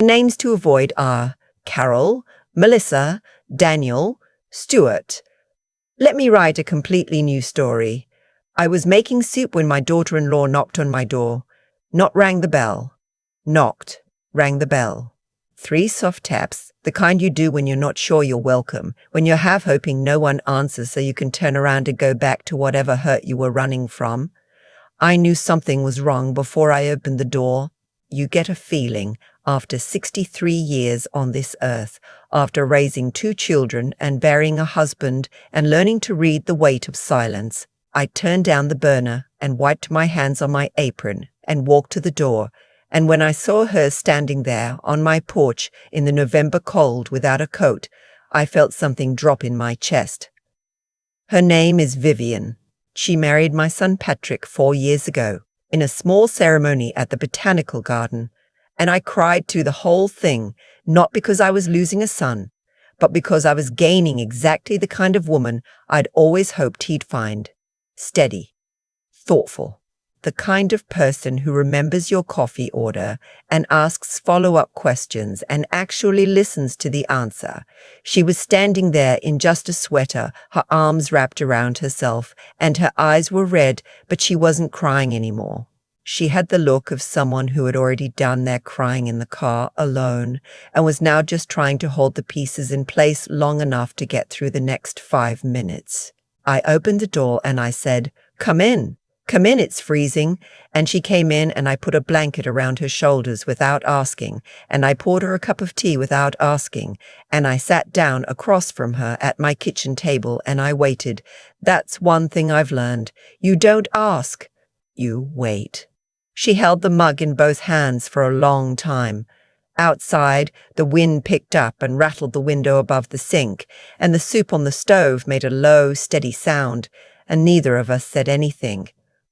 Names to avoid are Carol, Melissa, Daniel, Stuart. Let me write a completely new story. I was making soup when my daughter-in-law knocked on my door. Not rang the bell. Knocked. Rang the bell. 3 soft taps, the kind you do when you're not sure you're welcome, when you're half hoping no one answers so you can turn around and go back to whatever hurt you were running from. I knew something was wrong before I opened the door. You get a feeling, after 63 years on this earth, after raising 2 children and burying a husband and learning to read the weight of silence. I turned down the burner and wiped my hands on my apron and walked to the door, and when I saw her standing there on my porch in the November cold without a coat, I felt something drop in my chest. Her name is Vivian. She married my son Patrick 4 years ago, in a small ceremony at the Botanical Garden, and I cried through the whole thing, not because I was losing a son, but because I was gaining exactly the kind of woman I'd always hoped he'd find. Steady, thoughtful, the kind of person who remembers your coffee order and asks follow-up questions and actually listens to the answer. She was standing there in just a sweater, her arms wrapped around herself, and her eyes were red, but she wasn't crying anymore. She had the look of someone who had already done their crying in the car alone and was now just trying to hold the pieces in place long enough to get through the next 5 minutes. I opened the door and I said, "Come in. Come in, it's freezing." And she came in and I put a blanket around her shoulders without asking, and I poured her a cup of tea without asking, and I sat down across from her at my kitchen table and I waited. That's one thing I've learned. You don't ask. You wait. She held the mug in both hands for a long time. Outside, the wind picked up and rattled the window above the sink, and the soup on the stove made a low, steady sound, and neither of us said anything.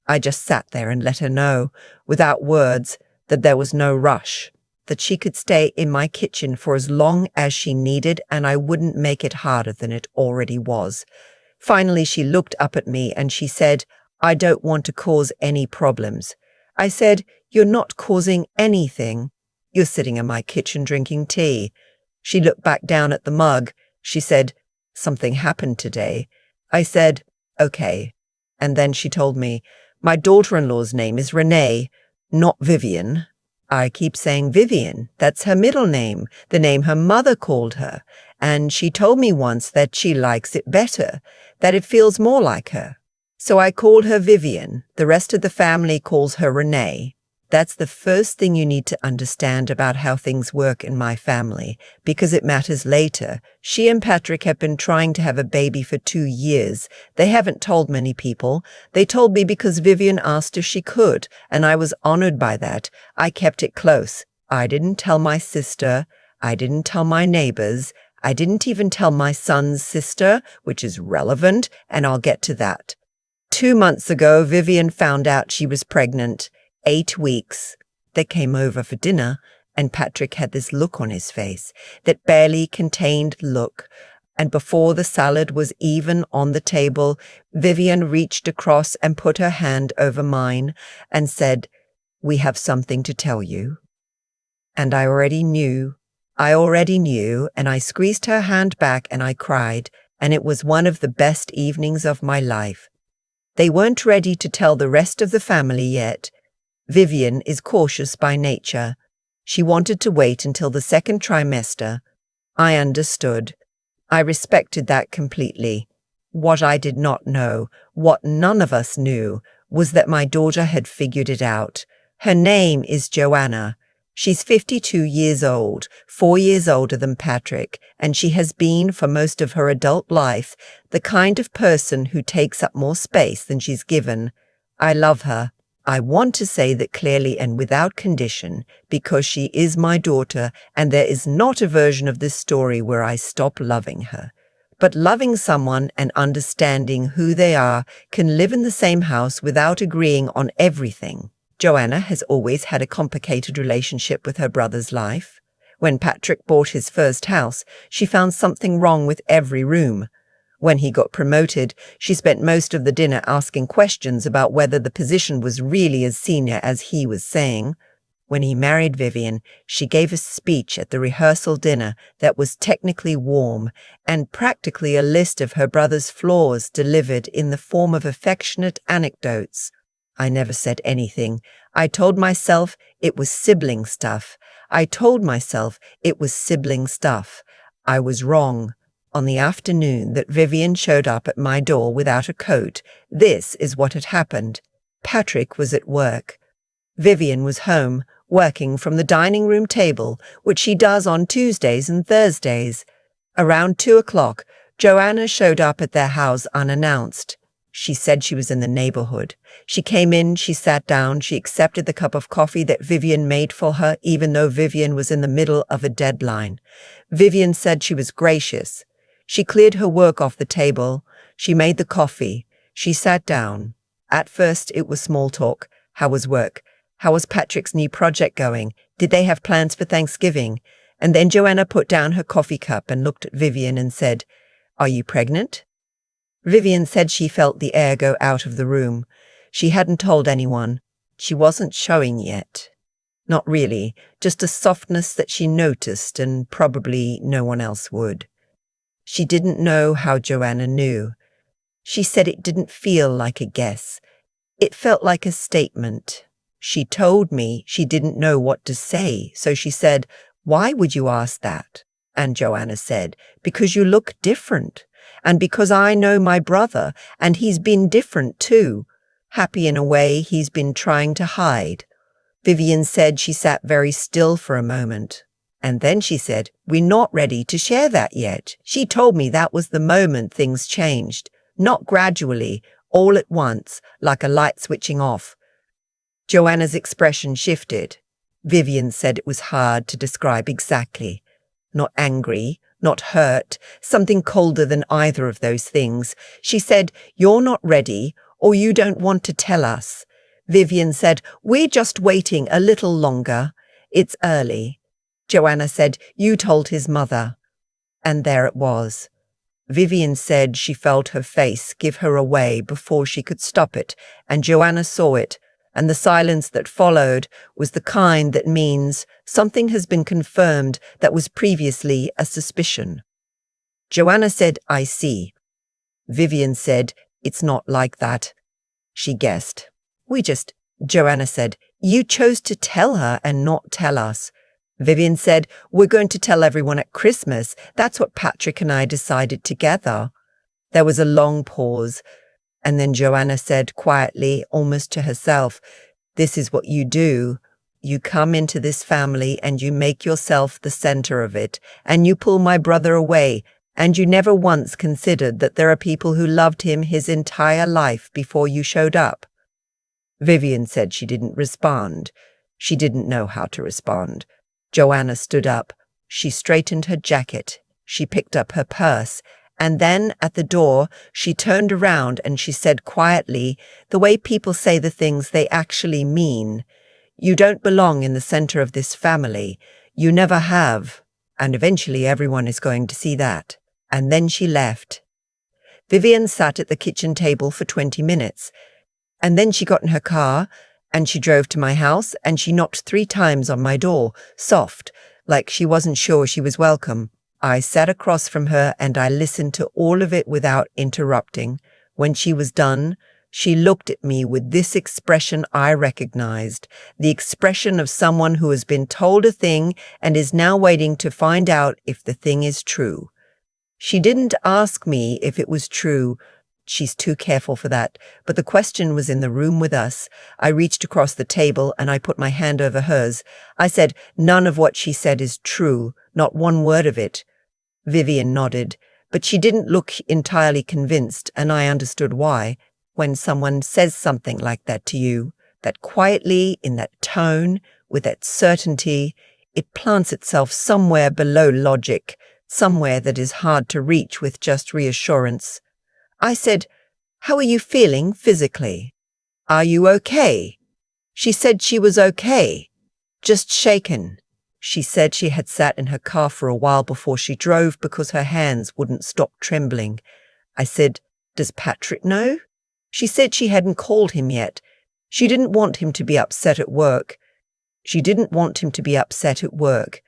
I just sat there and let her know, without words, that there was no rush, that she could stay in my kitchen for as long as she needed and I wouldn't make it harder than it already was. Finally, she looked up at me and she said, "I don't want to cause any problems." I said, "You're not causing anything. You're sitting in my kitchen drinking tea." She looked back down at the mug. She said, "Something happened today." I said, "Okay." And then she told me, "My daughter-in-law's name is Renee, not Vivian." I keep saying Vivian. That's her middle name, the name her mother called her. And she told me once that she likes it better, that it feels more like her. So I call her Vivian. The rest of the family calls her Renee. That's the first thing you need to understand about how things work in my family, because it matters later. She and Patrick have been trying to have a baby for 2 years. They haven't told many people. They told me because Vivian asked if she could, and I was honored by that. I kept it close. I didn't tell my sister. I didn't tell my neighbors. I didn't even tell my son's sister, which is relevant, and I'll get to that. 2 months ago, Vivian found out she was pregnant. 8 weeks. They came over for dinner, and Patrick had this look on his face, that barely contained look. And before the salad was even on the table, Vivian reached across and put her hand over mine and said, "We have something to tell you." And I already knew, and I squeezed her hand back and I cried, and it was one of the best evenings of my life. They weren't ready to tell the rest of the family yet. Vivian is cautious by nature. She wanted to wait until the 2nd trimester. I understood. I respected that completely. What I did not know, what none of us knew, was that my daughter had figured it out. Her name is Joanna. She's 52 years old, 4 years older than Patrick, and she has been, for most of her adult life, the kind of person who takes up more space than she's given. I love her. I want to say that clearly and without condition, because she is my daughter, and there is not a version of this story where I stop loving her. But loving someone and understanding who they are can live in the same house without agreeing on everything. Joanna has always had a complicated relationship with her brother's life. When Patrick bought his first house, she found something wrong with every room. When he got promoted, she spent most of the dinner asking questions about whether the position was really as senior as he was saying. When he married Vivian, she gave a speech at the rehearsal dinner that was technically warm and practically a list of her brother's flaws delivered in the form of affectionate anecdotes. I never said anything. I told myself it was sibling stuff. I told myself it was sibling stuff. I was wrong. On the afternoon that Vivian showed up at my door without a coat, this is what had happened. Patrick was at work. Vivian was home, working from the dining room table, which she does on Tuesdays and Thursdays. Around 2 o'clock, Joanna showed up at their house unannounced. She said she was in the neighborhood. She came in, she sat down, she accepted the cup of coffee that Vivian made for her, even though Vivian was in the middle of a deadline. Vivian said she was gracious. She cleared her work off the table. She made the coffee. She sat down. At first, it was small talk. How was work? How was Patrick's new project going? Did they have plans for Thanksgiving? And then Joanna put down her coffee cup and looked at Vivian and said, "Are you pregnant?" Vivian said she felt the air go out of the room. She hadn't told anyone. She wasn't showing yet. Not really, just a softness that she noticed and probably no one else would. She didn't know how Joanna knew. She said it didn't feel like a guess. It felt like a statement. She told me she didn't know what to say, so she said, "Why would you ask that?" And Joanna said, "Because you look different, and because I know my brother, and he's been different too. Happy in a way he's been trying to hide." Vivian said she sat very still for a moment. And then she said, "We're not ready to share that yet." She told me that was the moment things changed. Not gradually, all at once, like a light switching off. Joanna's expression shifted. Vivian said it was hard to describe exactly. Not angry, not hurt, something colder than either of those things. She said, "You're not ready, or you don't want to tell us." Vivian said, "We're just waiting a little longer. It's early." Joanna said, "You told his mother." And there it was. Vivian said she felt her face give her away before she could stop it, and Joanna saw it, and the silence that followed was the kind that means something has been confirmed that was previously a suspicion. Joanna said, "I see." Vivian said, "It's not like that." She guessed. Joanna said, "You chose to tell her and not tell us." Vivian said, "We're going to tell everyone at Christmas. That's what Patrick and I decided together." There was a long pause, and then Joanna said quietly, almost to herself, "This is what you do. You come into this family and you make yourself the center of it, and you pull my brother away, and you never once considered that there are people who loved him his entire life before you showed up." Vivian said she didn't respond. She didn't know how to respond. Joanna stood up. She straightened her jacket. She picked up her purse. And then, at the door, she turned around and she said quietly, the way people say the things they actually mean, "You don't belong in the center of this family. You never have. And eventually everyone is going to see that." And then she left. Vivian sat at the kitchen table for 20 minutes. And then she got in her car, and she drove to my house, and she knocked 3 times on my door, soft, like she wasn't sure she was welcome. I sat across from her, and I listened to all of it without interrupting. When she was done, she looked at me with this expression I recognized, the expression of someone who has been told a thing and is now waiting to find out if the thing is true. She didn't ask me if it was true. She's too careful for that. But the question was in the room with us. I reached across the table and I put my hand over hers. I said, "None of what she said is true, not one word of it." Vivian nodded, but she didn't look entirely convinced, and I understood why. When someone says something like that to you, that quietly, in that tone, with that certainty, it plants itself somewhere below logic, somewhere that is hard to reach with just reassurance. I said, "How are you feeling physically? Are you okay?" She said she was okay, just shaken. She said she had sat in her car for a while before she drove because her hands wouldn't stop trembling. I said, "Does Patrick know?" She said she hadn't called him yet. She didn't want him to be upset at work. She didn't want him to be upset at work.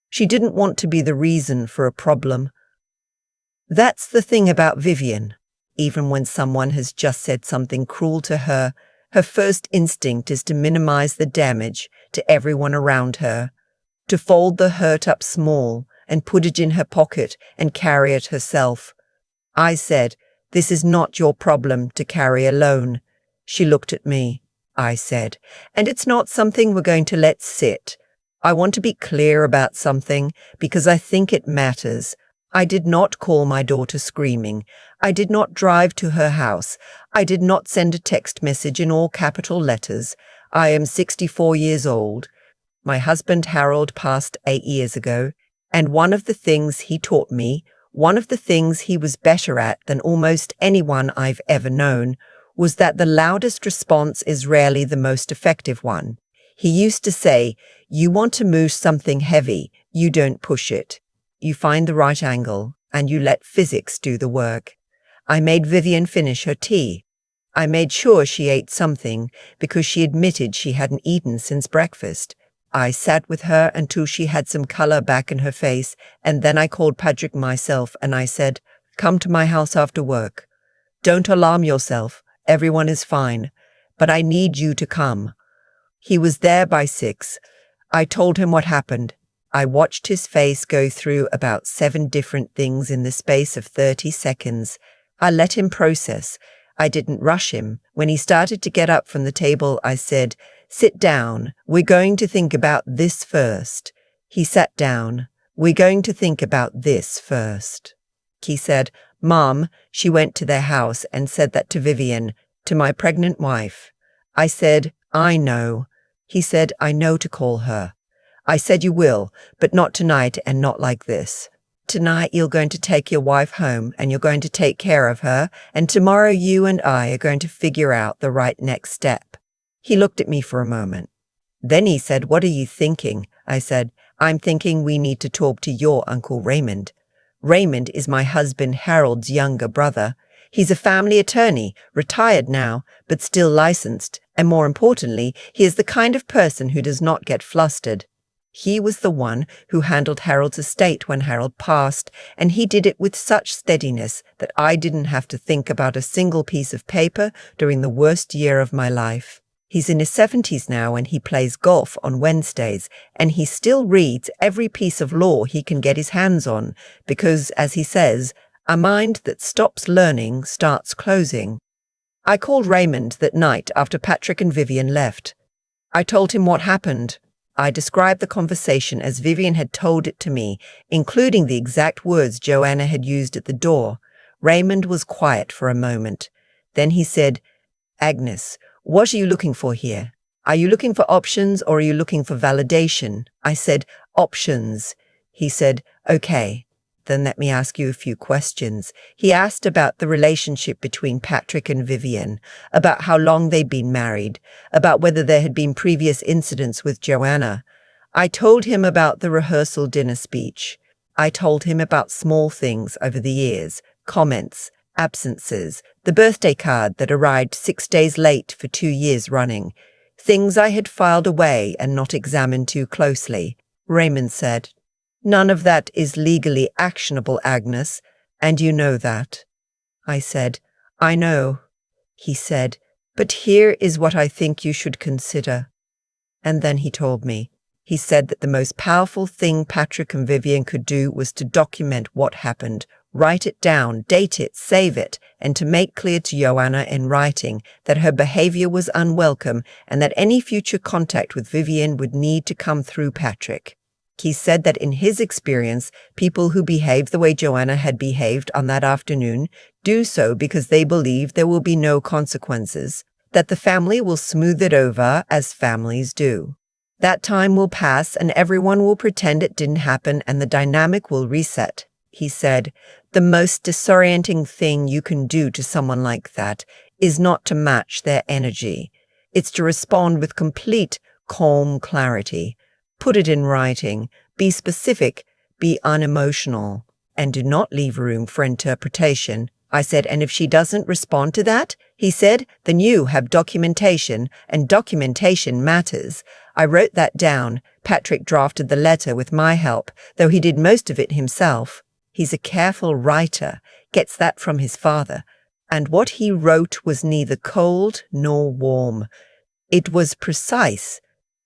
She didn't want to be the reason for a problem. That's the thing about Vivian. Even when someone has just said something cruel to her, her first instinct is to minimize the damage to everyone around her, to fold the hurt up small and put it in her pocket and carry it herself. I said, "This is not your problem to carry alone." She looked at me. I said, "And it's not something we're going to let sit. I want to be clear about something because I think it matters. I did not call my daughter screaming. I did not drive to her house. I did not send a text message in all capital letters. I am 64 years old. My husband Harold passed 8 years ago, and one of the things he taught me, one of the things he was better at than almost anyone I've ever known, was that the loudest response is rarely the most effective one. He used to say, "You want to move something heavy, you don't push it. You find the right angle, and you let physics do the work." I made Vivian finish her tea. I made sure she ate something because she admitted she hadn't eaten since breakfast. I sat with her until she had some color back in her face, and then I called Patrick myself and I said, "Come to my house after work. Don't alarm yourself. Everyone is fine. But I need you to come." He was there by 6. I told him what happened. I watched his face go through about 7 different things in the space of 30 seconds. I let him process. I didn't rush him. When he started to get up from the table, I said, "Sit down. We're going to think about this first." He sat down. "We're going to think about this first." He said, "Mom, she went to their house and said that to Vivian, to my pregnant wife." I said, "I know." He said, "I know to call her." I said, "You will, but not tonight and not like this. Tonight you're going to take your wife home and you're going to take care of her, and tomorrow you and I are going to figure out the right next step." He looked at me for a moment. Then he said, "What are you thinking?" I said, "I'm thinking we need to talk to your Uncle Raymond. Raymond is my husband Harold's younger brother. He's a family attorney, retired now, but still licensed, and more importantly, he is the kind of person who does not get flustered. He was the one who handled Harold's estate when Harold passed, and he did it with such steadiness that I didn't have to think about a single piece of paper during the worst year of my life. He's in his 70s now and he plays golf on Wednesdays, and he still reads every piece of law he can get his hands on, because, as he says, a mind that stops learning starts closing. I called Raymond that night after Patrick and Vivian left. I told him what happened. I described the conversation as Vivian had told it to me, including the exact words Joanna had used at the door. Raymond was quiet for a moment. Then he said, "Agnes, what are you looking for here? Are you looking for options or are you looking for validation?" I said, "Options." He said, "Okay, then let me ask you a few questions." He asked about the relationship between Patrick and Vivian, about how long they'd been married, about whether there had been previous incidents with Joanna. I told him about the rehearsal dinner speech. I told him about small things over the years, comments, absences, the birthday card that arrived 6 days late for 2 years running, things I had filed away and not examined too closely. Raymond said, "None of that is legally actionable, Agnes, and you know that." I said, "I know." He said, "But here is what I think you should consider." And then he told me. He said that the most powerful thing Patrick and Vivian could do was to document what happened, write it down, date it, save it, and to make clear to Joanna in writing that her behavior was unwelcome and that any future contact with Vivian would need to come through Patrick. He said that in his experience, people who behave the way Joanna had behaved on that afternoon do so because they believe there will be no consequences, that the family will smooth it over as families do. That time will pass and everyone will pretend it didn't happen and the dynamic will reset. He said, "The most disorienting thing you can do to someone like that is not to match their energy. It's to respond with complete, calm clarity. Put it in writing, be specific, be unemotional, and do not leave room for interpretation. I said, and if she doesn't respond to that, he said, then you have documentation, and documentation matters. I wrote that down. Patrick drafted the letter with my help, though he did most of it himself. He's a careful writer, gets that from his father. And what he wrote was neither cold nor warm. It was precise.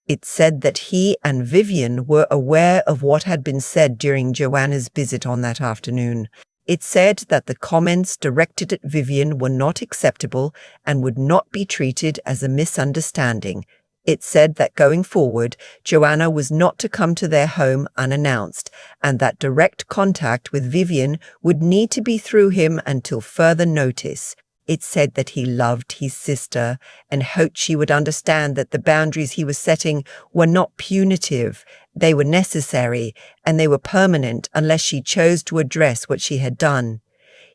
It said that he and Vivian were aware of what had been said during Joanna's visit on that afternoon. It said that the comments directed at Vivian were not acceptable and would not be treated as a misunderstanding. It said that going forward, Joanna was not to come to their home unannounced, and that direct contact with Vivian would need to be through him until further notice. It said that he loved his sister and hoped she would understand that the boundaries he was setting were not punitive. They were necessary, and they were permanent unless she chose to address what she had done.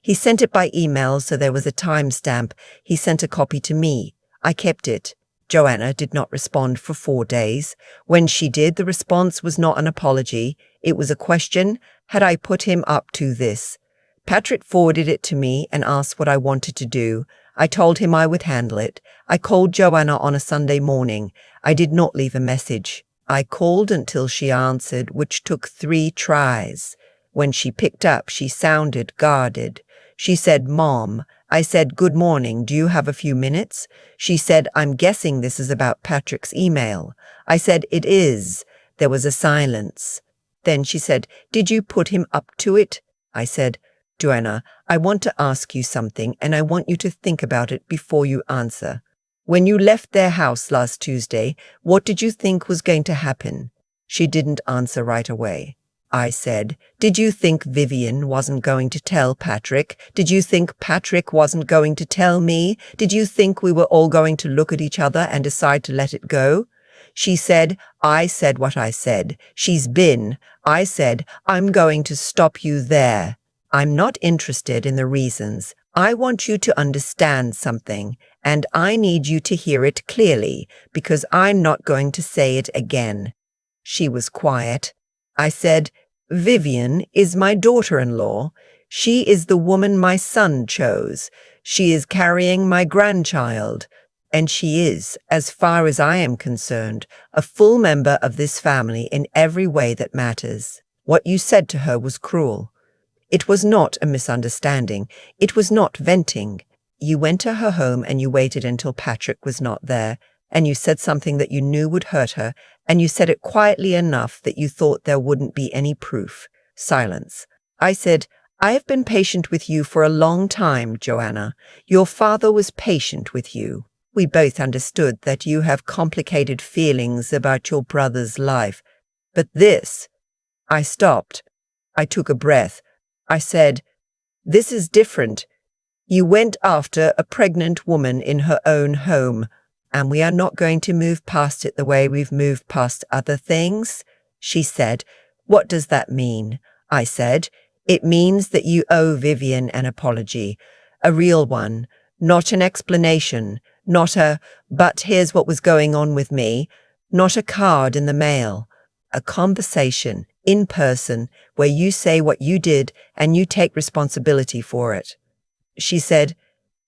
He sent it by email, so there was a timestamp. He sent a copy to me. I kept it. Joanna did not respond for 4 days. When she did, the response was not an apology. It was a question. Had I put him up to this? Patrick forwarded it to me and asked what I wanted to do. I told him I would handle it. I called Joanna on a Sunday morning. I did not leave a message. I called until she answered, which took 3 tries. When she picked up, she sounded guarded. She said, "Mom." I said, "Good morning. Do you have a few minutes?" She said, "I'm guessing this is about Patrick's email." I said, "It is." There was a silence. Then she said, "Did you put him up to it?" I said, "Joanna, I want to ask you something, and I want you to think about it before you answer. When you left their house last Tuesday, what did you think was going to happen?" She didn't answer right away. I said, "Did you think Vivian wasn't going to tell Patrick? Did you think Patrick wasn't going to tell me? Did you think we were all going to look at each other and decide to let it go?" She said, "I said what I said. She's been." I said, "I'm going to stop you there. I'm not interested in the reasons. I want you to understand something, and I need you to hear it clearly, because I'm not going to say it again." She was quiet. I said, "Vivian is my daughter-in-law. She is the woman my son chose. She is carrying my grandchild. And she is, as far as I am concerned, a full member of this family in every way that matters. What you said to her was cruel. It was not a misunderstanding. It was not venting. You went to her home and you waited until Patrick was not there, and you said something that you knew would hurt her, and you said it quietly enough that you thought there wouldn't be any proof. Silence. I said, "I have been patient with you for a long time, Joanna. Your father was patient with you. We both understood that you have complicated feelings about your brother's life. But this—" I stopped. I took a breath. I said, "This is different. You went after a pregnant woman in her own home, and we are not going to move past it the way we've moved past other things." She said, "What does that mean?" I said, "It means that you owe Vivian an apology, a real one, not an explanation, not a, 'but here's what was going on with me,' not a card in the mail, a conversation, in person, where you say what you did and you take responsibility for it." She said,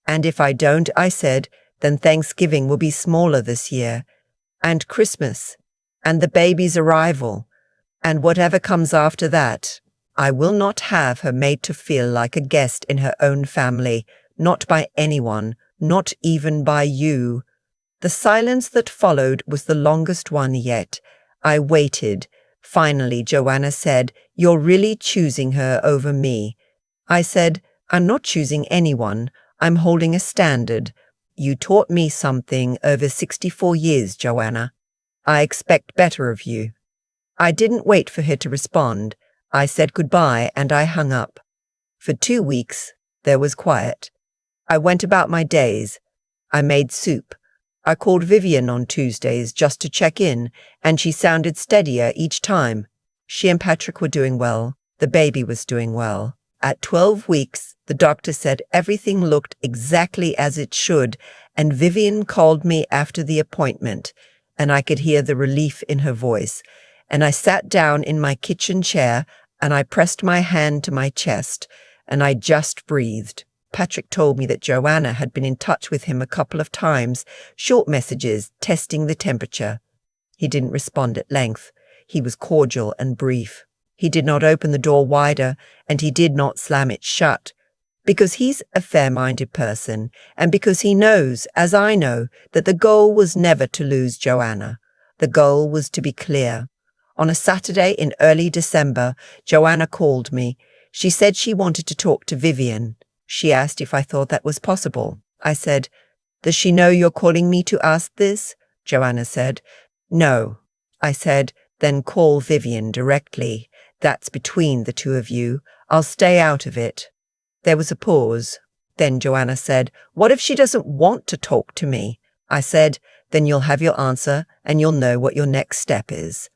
"And if I don't," I said, "then Thanksgiving will be smaller this year, and Christmas, and the baby's arrival, and whatever comes after that. I will not have her made to feel like a guest in her own family, not by anyone, not even by you." The silence that followed was the longest one yet. I waited. Finally, Joanna said, "You're really choosing her over me." I said, "I'm not choosing anyone. I'm holding a standard. You taught me something over 64 years, Joanna. I expect better of you." I didn't wait for her to respond. I said goodbye and I hung up. For 2 weeks, there was quiet. I went about my days. I made soup. I called Vivian on Tuesdays just to check in, and she sounded steadier each time. She and Patrick were doing well. The baby was doing well. At 12 weeks, the doctor said everything looked exactly as it should, and Vivian called me after the appointment, and I could hear the relief in her voice. And I sat down in my kitchen chair, and I pressed my hand to my chest, and I just breathed. Patrick told me that Joanna had been in touch with him a couple of times, short messages, testing the temperature. He didn't respond at length. He was cordial and brief. He did not open the door wider, and he did not slam it shut. Because he's a fair-minded person, and because he knows, as I know, that the goal was never to lose Joanna. The goal was to be clear. On a Saturday in early December, Joanna called me. She said she wanted to talk to Vivian. She asked if I thought that was possible. I said, "Does she know you're calling me to ask this?" Joanna said, "No." I said, "Then call Vivian directly. That's between the two of you. I'll stay out of it." There was a pause. Then Joanna said, "What if she doesn't want to talk to me?" I said, "Then you'll have your answer and you'll know what your next step is."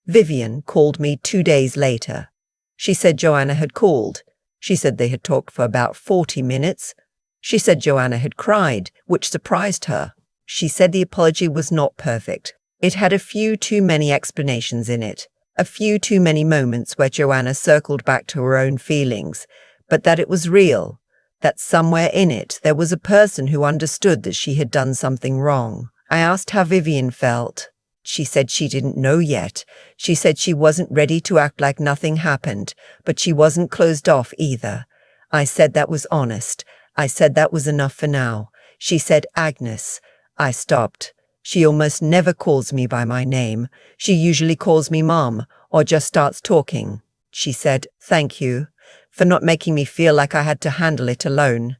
Vivian called me 2 days later. She said Joanna had called. She said they had talked for about 40 minutes. She said Joanna had cried, which surprised her. She said the apology was not perfect. It had a few too many explanations in it, a few too many moments where Joanna circled back to her own feelings, but that it was real, that somewhere in it there was a person who understood that she had done something wrong. I asked how Vivian felt. She said she didn't know yet. She said she wasn't ready to act like nothing happened, but she wasn't closed off either. I said that was honest. I said that was enough for now. She said, "Agnes." I stopped. She almost never calls me by my name. She usually calls me Mom, or just starts talking. She said, "Thank you for not making me feel like I had to handle it alone."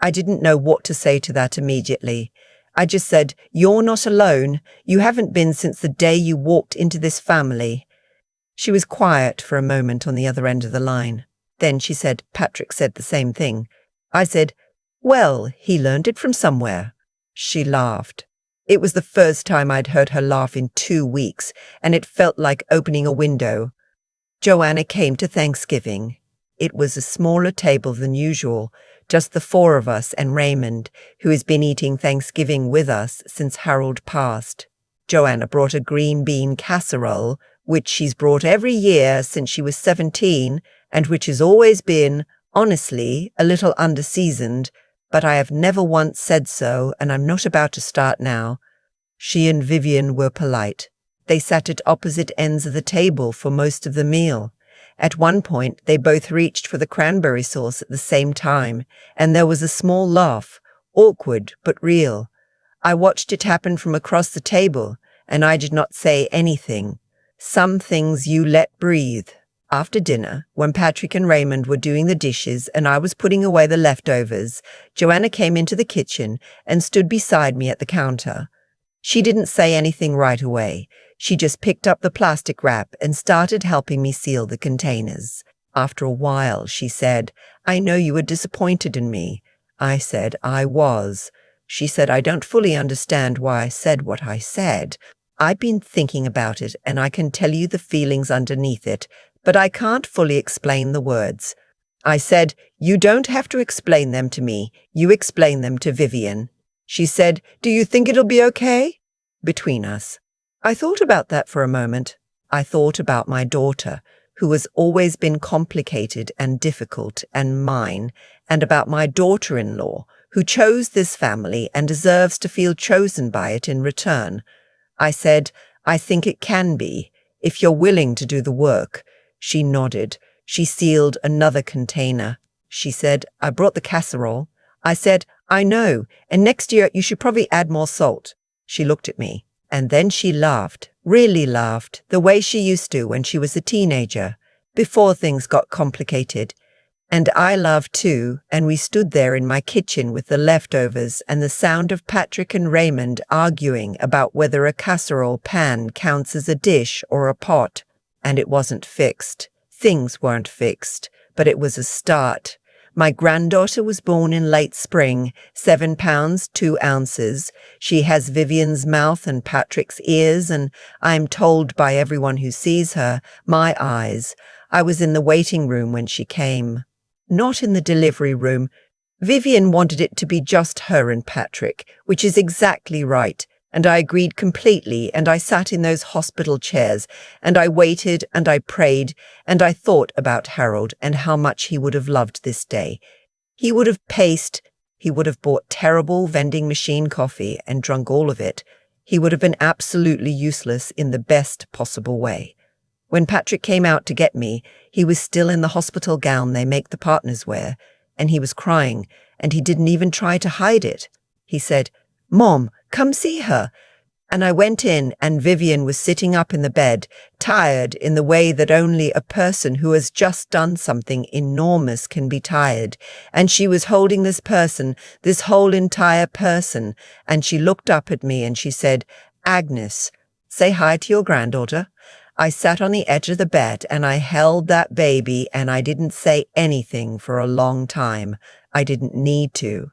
I didn't know what to say to that immediately. I just said, "You're not alone. You haven't been since the day you walked into this family." She was quiet for a moment on the other end of the line. Then she said, "Patrick said the same thing." I said, "Well, he learned it from somewhere." She laughed. It was the first time I'd heard her laugh in 2 weeks, and it felt like opening a window. Joanna came to Thanksgiving. It was a smaller table than usual, just the 4 of us and Raymond, who has been eating Thanksgiving with us since Harold passed. Joanna brought a green bean casserole, which she's brought every year since she was 17, and which has always been, honestly, a little underseasoned, but I have never once said so, and I'm not about to start now. She and Vivian were polite. They sat at opposite ends of the table for most of the meal. At one point, they both reached for the cranberry sauce at the same time, and there was a small laugh, awkward but real. I watched it happen from across the table, and I did not say anything. Some things you let breathe. After dinner, when Patrick and Raymond were doing the dishes and I was putting away the leftovers, Joanna came into the kitchen and stood beside me at the counter. She didn't say anything right away. She just picked up the plastic wrap and started helping me seal the containers. After a while, she said, "I know you were disappointed in me." I said I was. She said, "I don't fully understand why I said what I said. I've been thinking about it, and I can tell you the feelings underneath it, but I can't fully explain the words." I said, "You don't have to explain them to me. You explain them to Vivian." She said, "Do you think it'll be okay?" Between us. I thought about that for a moment. I thought about my daughter, who has always been complicated and difficult, and mine, and about my daughter-in-law, who chose this family and deserves to feel chosen by it in return. I said, "I think it can be, if you're willing to do the work." She nodded. She sealed another container. She said, "I brought the casserole." I said, "I know, and next year you should probably add more salt." She looked at me, and then she laughed, really laughed, the way she used to when she was a teenager, before things got complicated. And I laughed too, and we stood there in my kitchen with the leftovers and the sound of Patrick and Raymond arguing about whether a casserole pan counts as a dish or a pot. And it wasn't fixed. Things weren't fixed, but it was a start. My granddaughter was born in late spring, 7 pounds, 2 ounces. She has Vivian's mouth and Patrick's ears, and I'm told by everyone who sees her, my eyes. I was in the waiting room when she came. Not in the delivery room. Vivian wanted it to be just her and Patrick, which is exactly right, and I agreed completely, and I sat in those hospital chairs, and I waited, and I prayed, and I thought about Harold and how much he would have loved this day. He would have paced. He would have bought terrible vending machine coffee and drunk all of it. He would have been absolutely useless in the best possible way. When Patrick came out to get me, he was still in the hospital gown they make the partners wear, and he was crying, and he didn't even try to hide it. He said, "Mom, come see her." And I went in, and Vivian was sitting up in the bed, tired in the way that only a person who has just done something enormous can be tired. And she was holding this person, this whole entire person. And she looked up at me and she said, "Agnes, say hi to your granddaughter." I sat on the edge of the bed and I held that baby and I didn't say anything for a long time. I didn't need to.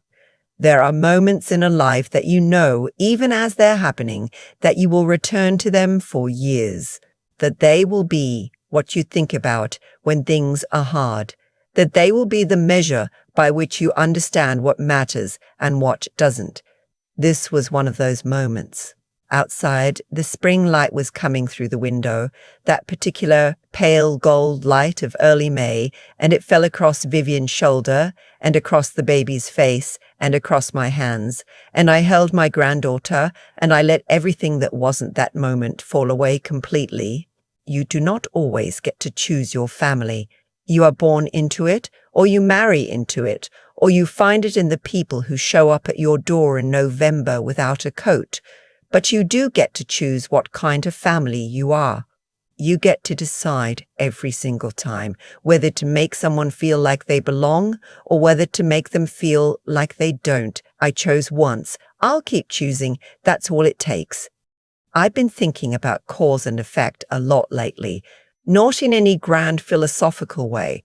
There are moments in a life that you know, even as they're happening, that you will return to them for years, that they will be what you think about when things are hard, that they will be the measure by which you understand what matters and what doesn't. This was one of those moments. Outside, the spring light was coming through the window, that particular pale gold light of early May, and it fell across Vivian's shoulder, and across the baby's face, and across my hands, and I held my granddaughter, and I let everything that wasn't that moment fall away completely. You do not always get to choose your family. You are born into it, or you marry into it, or you find it in the people who show up at your door in November without a coat. But you do get to choose what kind of family you are. You get to decide every single time whether to make someone feel like they belong or whether to make them feel like they don't. I chose once. I'll keep choosing. That's all it takes. I've been thinking about cause and effect a lot lately, not in any grand philosophical way,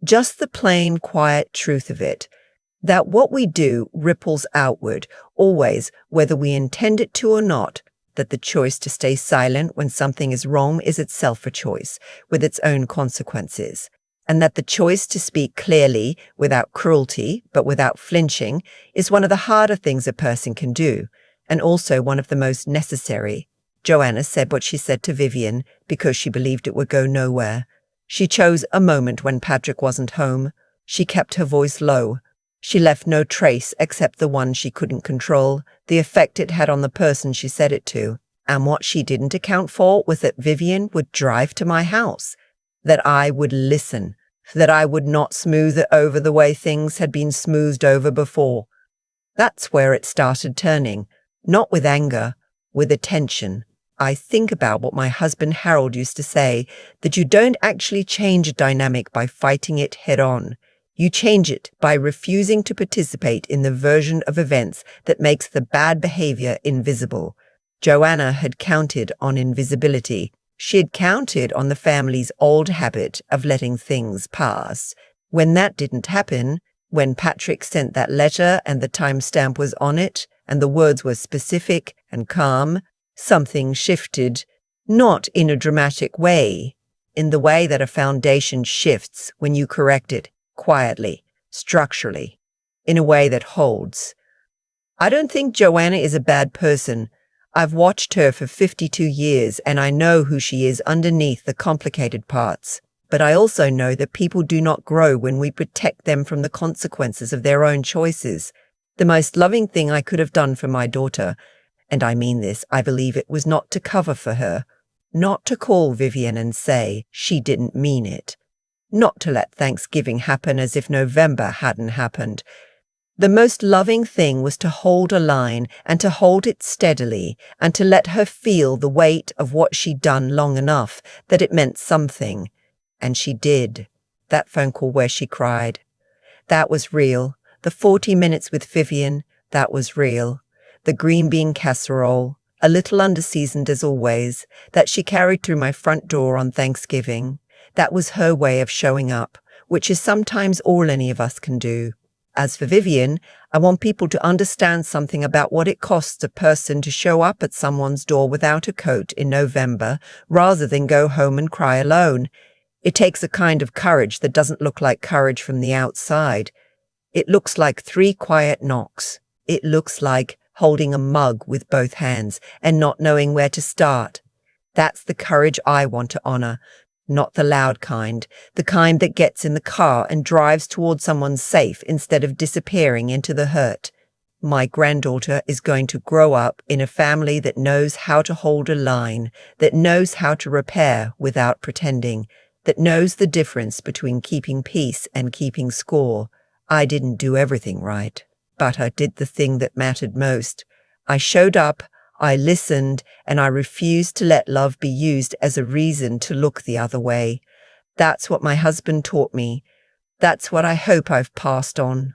just the plain, quiet truth of it. That what we do ripples outward, always, whether we intend it to or not, that the choice to stay silent when something is wrong is itself a choice, with its own consequences, and that the choice to speak clearly, without cruelty, but without flinching, is one of the harder things a person can do, and also one of the most necessary. Joanna said what she said to Vivian because she believed it would go nowhere. She chose a moment when Patrick wasn't home. She kept her voice low. She left no trace except the one she couldn't control, the effect it had on the person she said it to. And what she didn't account for was that Vivian would drive to my house, that I would listen, that I would not smooth it over the way things had been smoothed over before. That's where it started turning, not with anger, with attention. I think about what my husband Harold used to say, that you don't actually change a dynamic by fighting it head on. You change it by refusing to participate in the version of events that makes the bad behavior invisible. Joanna had counted on invisibility. She had counted on the family's old habit of letting things pass. When that didn't happen, when Patrick sent that letter and the timestamp was on it, and the words were specific and calm, something shifted, not in a dramatic way, in the way that a foundation shifts when you correct it. Quietly, structurally, in a way that holds. I don't think Joanna is a bad person. I've watched her for 52 years and I know who she is underneath the complicated parts. But I also know that people do not grow when we protect them from the consequences of their own choices. The most loving thing I could have done for my daughter, and I mean this, I believe it was not to cover for her, not to call Vivian and say she didn't mean it. Not to let Thanksgiving happen as if November hadn't happened. The most loving thing was to hold a line and to hold it steadily and to let her feel the weight of what she'd done long enough that it meant something. And she did. That phone call where she cried. That was real. The 40 minutes with Vivian, that was real. The green bean casserole, a little underseasoned as always, that she carried through my front door on Thanksgiving. That was her way of showing up, which is sometimes all any of us can do. As for Vivian, I want people to understand something about what it costs a person to show up at someone's door without a coat in November rather than go home and cry alone. It takes a kind of courage that doesn't look like courage from the outside. It looks like 3 quiet knocks. It looks like holding a mug with both hands and not knowing where to start. That's the courage I want to honor. not the loud kind, the kind that gets in the car and drives towards someone safe instead of disappearing into the hurt. My granddaughter is going to grow up in a family that knows how to hold a line, that knows how to repair without pretending, that knows the difference between keeping peace and keeping score. I didn't do everything right, but I did the thing that mattered most. I showed up, I listened, and I refused to let love be used as a reason to look the other way. That's what my husband taught me. That's what I hope I've passed on.